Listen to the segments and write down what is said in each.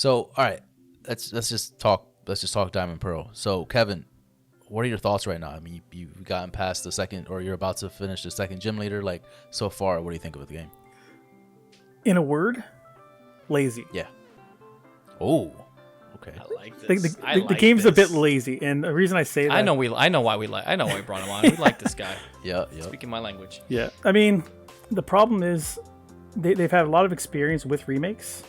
So, all right, let's just talk. Let's just talk Diamond Pearl. So, Kevin, what are your thoughts right now? I mean, you've gotten past the second, or you're about to finish the second gym leader. Like, so far, what do you think of the game? In a word, lazy. Yeah. Oh, okay. I like this. The game's a bit lazy, and the reason I say that, I know why we brought him on. We like this guy. Yeah. Speaking my language. Yeah, I mean, the problem is they've had a lot of experience with remakes,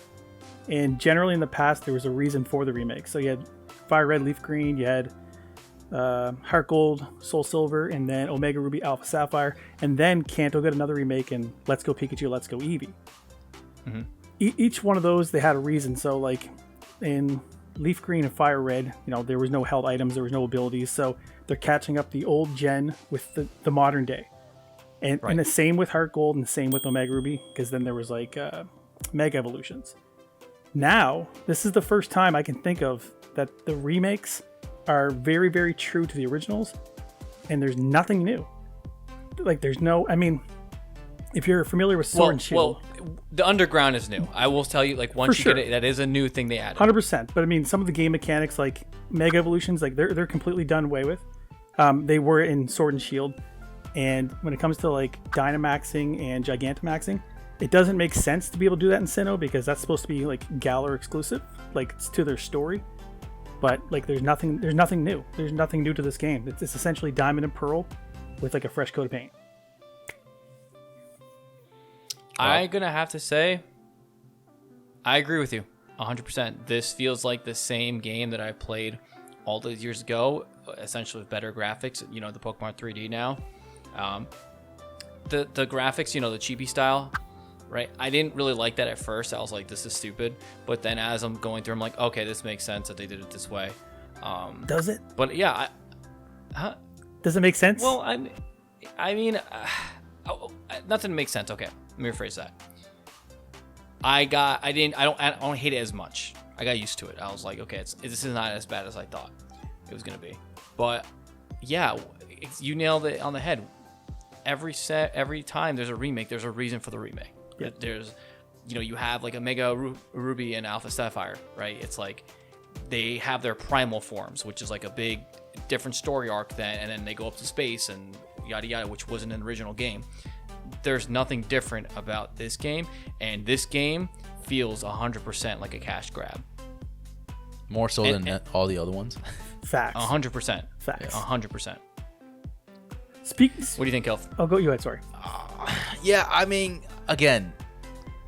and generally in the past there was a reason for the remake. So you had Fire Red, Leaf Green, you had Heart Gold, Soul Silver, and then Omega Ruby, Alpha Sapphire, and then Kanto got another remake and Let's Go Pikachu, Let's Go Eevee. Mm-hmm. Each one of those, they had a reason. So like in Leaf Green and Fire Red, there was no held items, there was no abilities, so they're catching up the old gen with the modern day. And the same with Heart Gold and the same with Omega Ruby, because then there was like Mega Evolutions. Now, this is the first time I can think of that the remakes are very, very true to the originals, and there's nothing new. Like, there's no, I mean, if you're familiar with Sword and Shield. Well, the Underground is new. I will tell you, like, once you get it, that is a new thing they added. 100%. But I mean, some of the game mechanics, like Mega Evolutions, like they're completely done away with. They were in Sword and Shield. And when it comes to like Dynamaxing and Gigantamaxing, it doesn't make sense to be able to do that in Sinnoh because that's supposed to be like Galar exclusive, like it's to their story. But like there's nothing new. There's nothing new to this game. It's essentially Diamond and Pearl with like a fresh coat of paint. I'm gonna have to say, I agree with you 100%. This feels like the same game that I played all those years ago, essentially with better graphics. The Pokemon 3D now. The graphics, the chibi style, right? I didn't really like that at first. I was like, this is stupid. But then as I'm going through, I'm like, okay, this makes sense that they did it this way. Does it? But yeah, Does it make sense? Well, I mean, nothing makes sense. Okay, let me rephrase that. I don't hate it as much. I got used to it. I was like, okay, this is not as bad as I thought it was gonna be. But yeah, you nailed it on the head. Every time there's a remake, there's a reason for the remake. Yeah. There's, you have like a Mega Ruby and Alpha Sapphire, right? It's like they have their primal forms, which is like a big different story arc and then they go up to space and yada yada, which wasn't in the original game. There's nothing different about this game, and this game feels 100% like a cash grab. More so than all the other ones. Facts. 100%. Facts. 100%. What do you think, Kelf? I'll go you ahead, sorry. Yeah, I mean, again,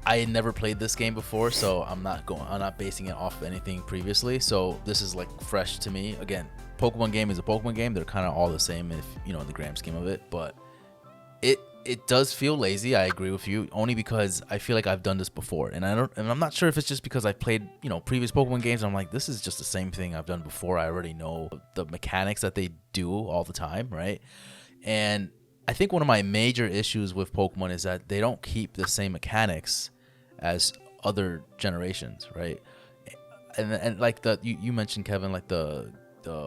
I had never played this game before, so I'm not basing it off of anything previously. So this is like fresh to me. Again, Pokemon game is a Pokemon game. They're kind of all the same if in the grand scheme of it, but it does feel lazy. I agree with you, only because I feel like I've done this before, and I'm not sure if it's just because I played previous Pokemon games. And I'm like, this is just the same thing I've done before. I already know the mechanics that they do all the time, right? And I think one of my major issues with Pokemon is that they don't keep the same mechanics as other generations, right? And like you mentioned, Kevin, like the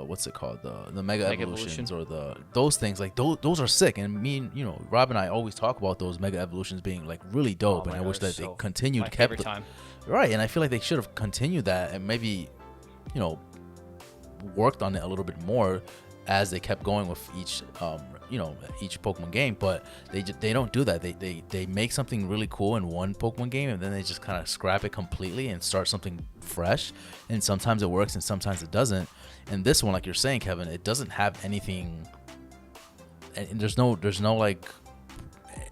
what's it called, the Mega Evolutions or those things, like those are sick. And me and Rob and I always talk about those Mega Evolutions being like really dope, and I wish that they continued every time. Right, and I feel like they should have continued that and maybe worked on it a little bit more as they kept going with each each Pokemon game. But they don't do that. They make something really cool in one Pokemon game, and then they just kind of scrap it completely and start something fresh. And sometimes it works and sometimes it doesn't. And this one, like you're saying, Kevin, it doesn't have anything, and there's no like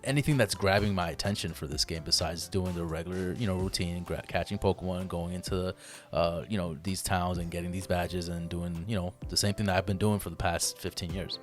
anything that's grabbing my attention for this game besides doing the regular routine, catching Pokemon, going into these towns and getting these badges and doing the same thing that I've been doing for the past 15 years.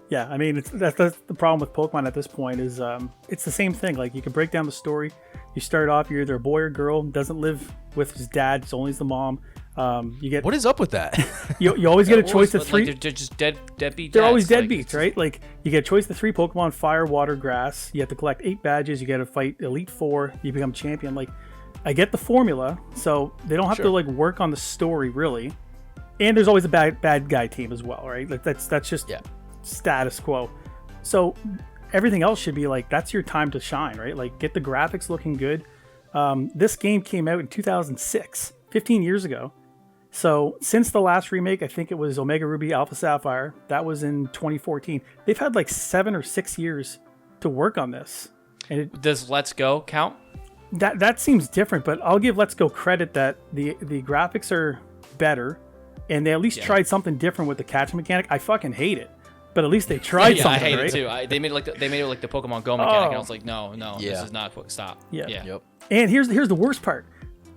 Yeah, I mean, that's the problem with Pokemon at this point is it's the same thing. Like, you can break down the story. You start off, you're either a boy or girl, doesn't live with his dad, it's only the mom. You get what is up with that? you always get a choice of three. Like they're just deadbeat. They're always deadbeats, right? Like, you get a choice of 3 Pokemon: Fire, Water, Grass. You have to collect 8 badges. You got to fight Elite Four. You become champion. Like, I get the formula, so they don't have to like work on the story really. And there's always a bad guy team as well, right? Like that's just status quo. So everything else should be like, that's your time to shine, right? Like, get the graphics looking good. This game came out in 2006, 15 years ago. So since the last remake, I think it was Omega Ruby Alpha Sapphire. That was in 2014. They've had like 7 or 6 years to work on this. And Does Let's Go count? that seems different, but I'll give Let's Go credit that the graphics are better, and they at least tried something different with the catch mechanic. I fucking hate it, but at least they tried Yeah, something. I hate right? it too. They made it like the Pokemon Go mechanic, and I was like, no, this is not. Stop. Yeah. Yep. And here's the worst part.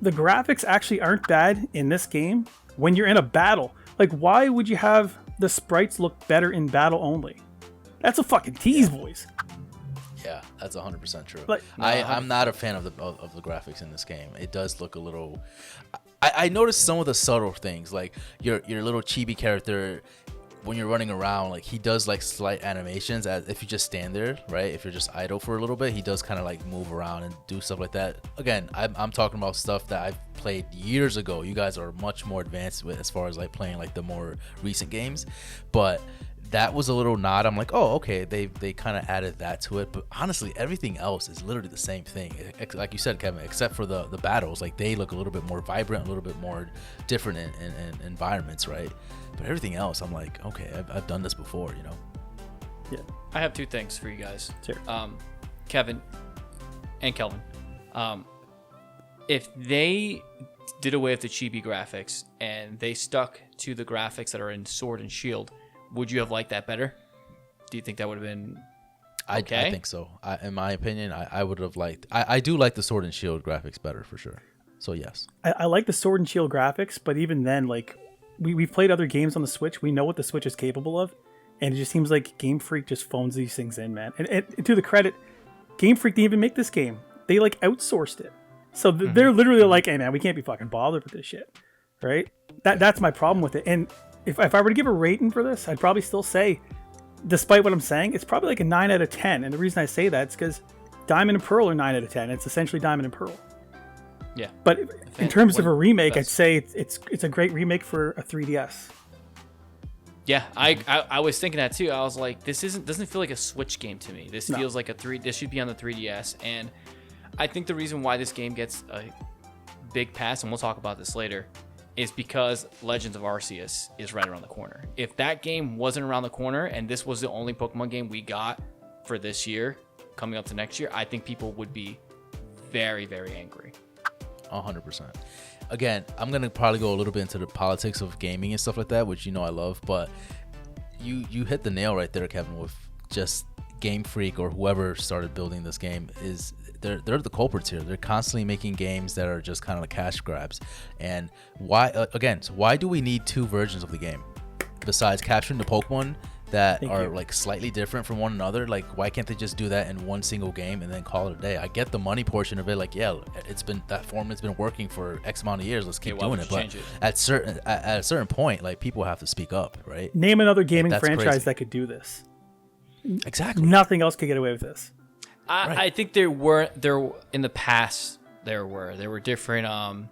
The graphics actually aren't bad in this game when you're in a battle. Like, why would you have the sprites look better in battle only? That's a fucking tease, boys. Yeah, that's 100% true. Like, I'm not a fan of the graphics in this game. It does look a little. I noticed some of the subtle things, like your little chibi character. When you're running around, like he does like slight animations as if you just stand there, right? If you're just idle for a little bit, he does kind of like move around and do stuff like that. Again, I'm talking about stuff that I've played years ago. You guys are much more advanced with as far as like playing like the more recent games, but that was a little nod. I'm like, oh, okay, they kind of added that to it. But honestly, everything else is literally the same thing, like you said, Kevin, except for the battles. Like they look a little bit more vibrant, a little bit more different in environments, right? But everything else, I'm like, okay, I've done this before, you know? Yeah. I have 2 things for you guys. Sure. Kevin and Kelvin. If they did away with the chibi graphics and they stuck to the graphics that are in Sword and Shield, would you have liked that better? Do you think that would have been okay? I think so. In my opinion, I would have liked... I do like the Sword and Shield graphics better, for sure. So, yes. I like the Sword and Shield graphics, but even then, like, we've played other games on the Switch. We know what the Switch is capable of, and it just seems like Game Freak just phones these things in, man. And to the credit, Game Freak didn't even make this game. They, like, outsourced it. So they're literally like, hey, man, we can't be fucking bothered with this shit, right? That's my problem with it. And if I were to give a rating for this, I'd probably still say, despite what I'm saying, it's probably like a 9 out of 10. And the reason I say that is because Diamond and Pearl are 9 out of 10. It's essentially Diamond and Pearl. Yeah. But in terms of a remake, I'd say it's a great remake for a 3DS. Yeah, I was thinking that too. I was like, this doesn't feel like a Switch game to me. This feels like this should be on the 3DS. And I think the reason why this game gets a big pass, and we'll talk about this later, is because Legends of Arceus is right around the corner. If that game wasn't around the corner and this was the only Pokemon game we got for this year, coming up to next year, I think people would be very, very angry. 100%. Again, I'm gonna probably go a little bit into the politics of gaming and stuff like that, which I love, but you hit the nail right there, Kevin, with just Game Freak or whoever started building this game. Is they're the culprits here. They're constantly making games that are just kind of like cash grabs. And why why do we need 2 versions of the game besides capturing the Pokemon that are like slightly different from one another? Like, why can't they just do that in one single game and then call it a day? I get the money portion of it. Like, yeah, that format's been working for X amount of years. Let's keep doing it. But at a certain point, like, people have to speak up, right? Name another gaming franchise crazy. that could do this. Exactly. Nothing else could get away with this. I think there in the past there were different.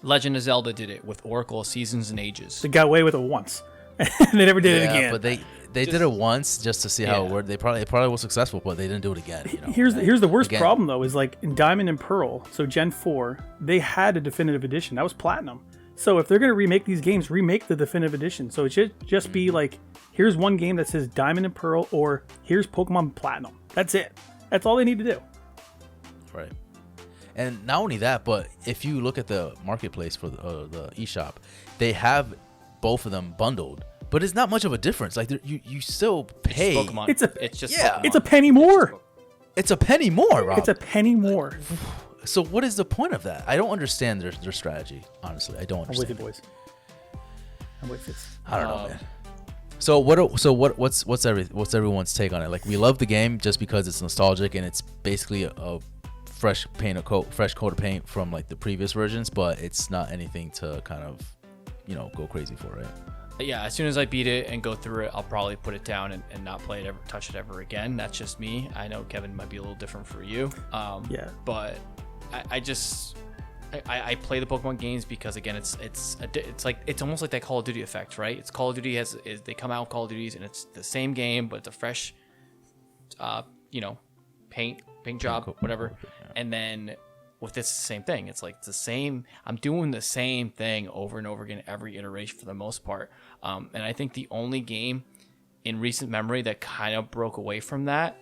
Legend of Zelda did it with Oracle of Seasons and Ages. They got away with it once. And they never did it again. But they did it once just to see how it worked. It probably was successful, but they didn't do it again. Here's the worst problem though, is like in Diamond and Pearl, so Gen 4, they had a definitive edition. That was Platinum. So if they're gonna remake these games, remake the definitive edition. So it should just be like, here's one game that says Diamond and Pearl, or here's Pokemon Platinum. That's it. That's all they need to do. Right. And not only that, but if you look at the marketplace for the eShop, they have both of them bundled. But it's not much of a difference. Like, you still pay. It's Pokemon. It's just Pokemon. It's a penny more. It's a penny more, Rob. It's a penny more. So what is the point of that? I don't understand their strategy. Honestly, I don't understand. I'm with you, boys. I'm with this. I don't know, man. So what's everyone's take on it? Like, we love the game just because it's nostalgic and it's basically a fresh coat of paint from like the previous versions, but it's not anything to kind of, go crazy for, right? Yeah, as soon as I beat it and go through it, I'll probably put it down and not play it touch it ever again. That's just me. I know, Kevin, might be a little different for you. Yeah. But I play the Pokemon games because, again, it's almost like that Call of Duty effect, right? It's Call of Duty they come out with Call of Duties and it's the same game, but it's a fresh, paint job, whatever. And then with this, it's the same thing. It's like it's the same. I'm doing the same thing over and over again, every iteration for the most part. And I think the only game in recent memory that kind of broke away from that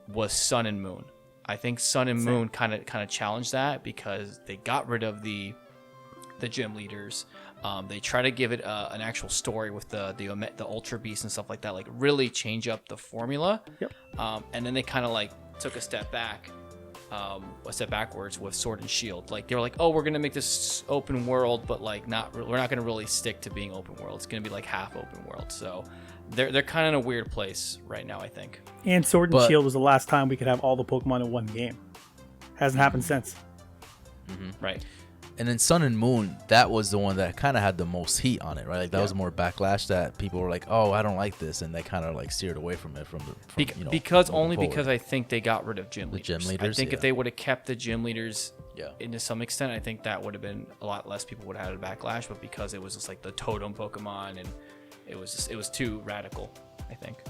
was Sun and Moon. I think Sun and Moon kind of challenged that because they got rid of the gym leaders. They try to give it an actual story with the Ultra Beast and stuff like that, like really change up the formula. Yep. And then they kind of like took a step backwards with Sword and Shield. Like they were like, oh, we're gonna make this open world, but like we're not gonna really stick to being open world. It's gonna be like half open world. So they're kind of in a weird place right now, I think. And Sword and Shield was the last time we could have all the Pokemon in one game. Hasn't happened since. Right. And then Sun and Moon, that was the one that kind of had the most heat on it, right? Like that was more backlash that people were like, "Oh, I don't like this," and they kind of like steered away from it because I think they got rid of gym leaders. Gym leaders. I think if they would have kept the gym leaders, to some extent, I think that would have been a lot less people would have had a backlash. But because it was just like the totem Pokemon, and it was too radical, I think.